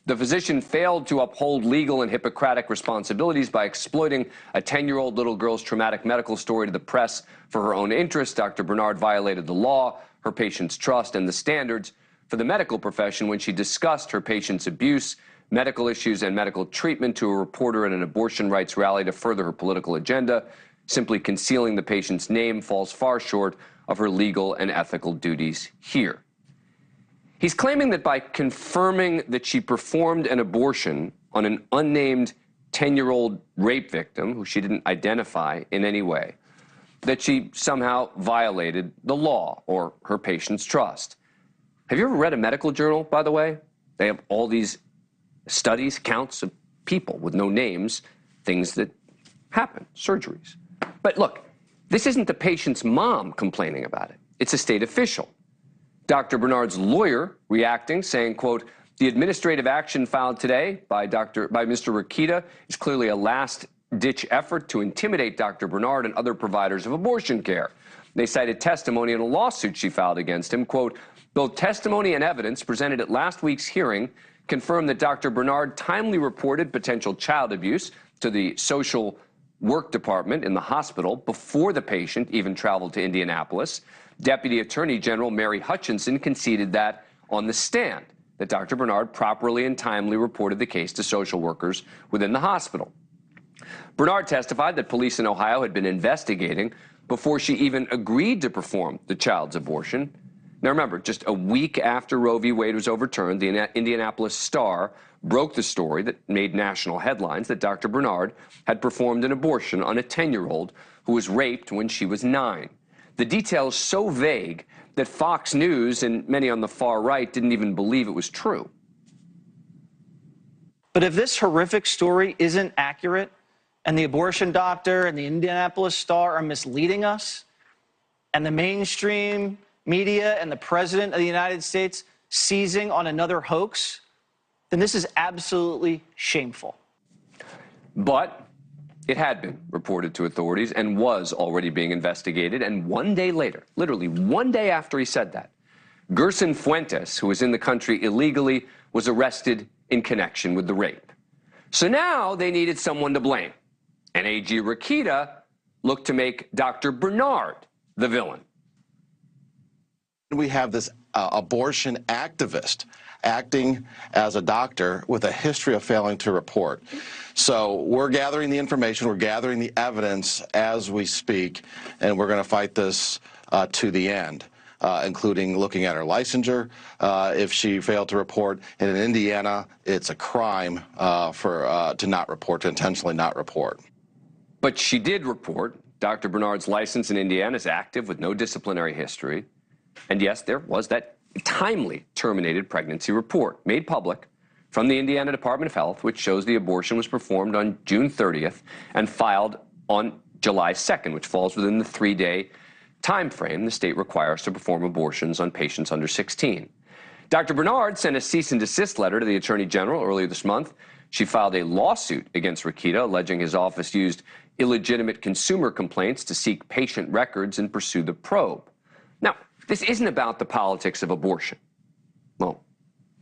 The physician failed to uphold legal and Hippocratic responsibilities by exploiting a 10-year-old little girl's traumatic medical story to the press for her own interest. Dr. Bernard violated the law, her patient's trust, and the standards for the medical profession when she discussed her patient's abuse, medical issues, and medical treatment to a reporter at an abortion rights rally to further her political agenda. Simply concealing the patient's name falls far short of her legal and ethical duties here. He's claiming that by confirming that she performed an abortion on an unnamed 10-year-old rape victim, who she didn't identify in any way, that she somehow violated the law or her patient's trust. Have you ever read a medical journal, by the way? They have all these studies, counts of people with no names, things that happen, surgeries. But look, this isn't the patient's mom complaining about it. It's a state official. Dr. Bernard's lawyer reacting, saying, quote, "The administrative action filed today by Mr. Rokita is clearly a last-ditch effort to intimidate Dr. Bernard and other providers of abortion care." They cited testimony in a lawsuit she filed against him. Quote, "Both testimony and evidence presented at last week's hearing confirmed that Dr. Bernard timely reported potential child abuse to the social work department in the hospital before the patient even traveled to Indianapolis. Deputy Attorney General Mary Hutchinson conceded that on the stand, that Dr. Bernard properly and timely reported the case to social workers within the hospital. Bernard testified that police in Ohio had been investigating before she even agreed to perform the child's abortion. Now remember, just a week after Roe v. Wade was overturned, the Indianapolis Star broke the story that made national headlines that Dr. Bernard had performed an abortion on a 10-year-old who was raped when she was 9. The details so vague that Fox News and many on the far right didn't even believe it was true. But if this horrific story isn't accurate and the abortion doctor and the Indianapolis Star are misleading us, and the mainstream media and the President of the United States seizing on another hoax, then this is absolutely shameful. But it had been reported to authorities and was already being investigated. And one day later, literally one day after he said that, Gerson Fuentes, who was in the country illegally, was arrested in connection with the rape. So now they needed someone to blame. And AG Rokita looked to make Dr. Bernard the villain. We have this abortion activist acting as a doctor with a history of failing to report. So we're gathering the information, we're gathering the evidence as we speak, and we're going to fight this to the end, including looking at her licensure. If she failed to report, and in Indiana, it's a crime to not report, to intentionally not report. But she did report. Dr. Bernard's license in Indiana is active with no disciplinary history. And yes, there was that timely terminated pregnancy report made public from the Indiana Department of Health, which shows the abortion was performed on June 30th and filed on July 2nd, which falls within the 3-day time frame the state requires to perform abortions on patients under 16. Dr. Bernard sent a cease and desist letter to the Attorney General earlier this month. She filed a lawsuit against Rokita, alleging his office used illegitimate consumer complaints to seek patient records and pursue the probe. Now, this isn't about the politics of abortion. Well,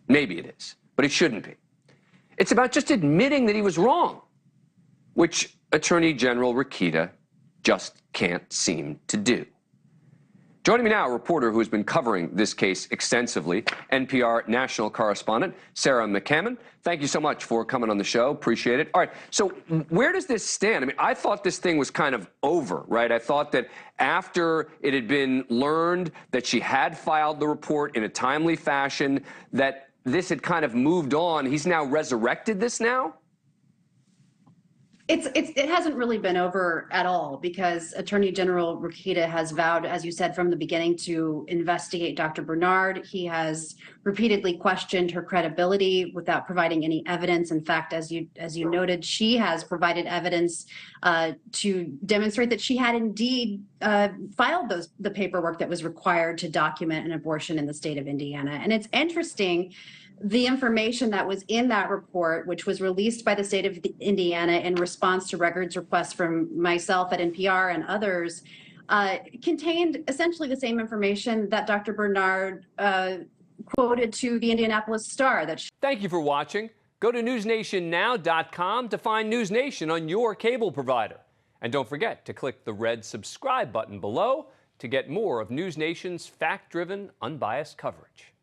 maybe it is, but it shouldn't be. It's about just admitting that he was wrong, which Attorney General Rokita just can't seem to do. Joining me now, a reporter who has been covering this case extensively, NPR national correspondent Sarah McCammon. Thank you so much for coming on the show. Appreciate it. All right, so where does this stand? I mean, I thought this thing was kind of over, right? I thought that after it had been learned that she had filed the report in a timely fashion, that this had kind of moved on. He's now resurrected this now? It hasn't really been over at all, because Attorney General Rokita has vowed, as you said, from the beginning to investigate Dr. Bernard. He has repeatedly questioned her credibility without providing any evidence. In fact, as you noted, she has provided evidence to demonstrate that she had indeed filed the paperwork that was required to document an abortion in the state of Indiana. And it's interesting, the information that was in that report, which was released by the state of Indiana in response to records requests from myself at NPR and others, contained essentially the same information that Dr. Bernard quoted to the Indianapolis Star that Thank you for watching. Go to newsnationnow.com to find News Nation on your cable provider. And don't forget to click the red subscribe button below to get more of News Nation's fact-driven, unbiased coverage.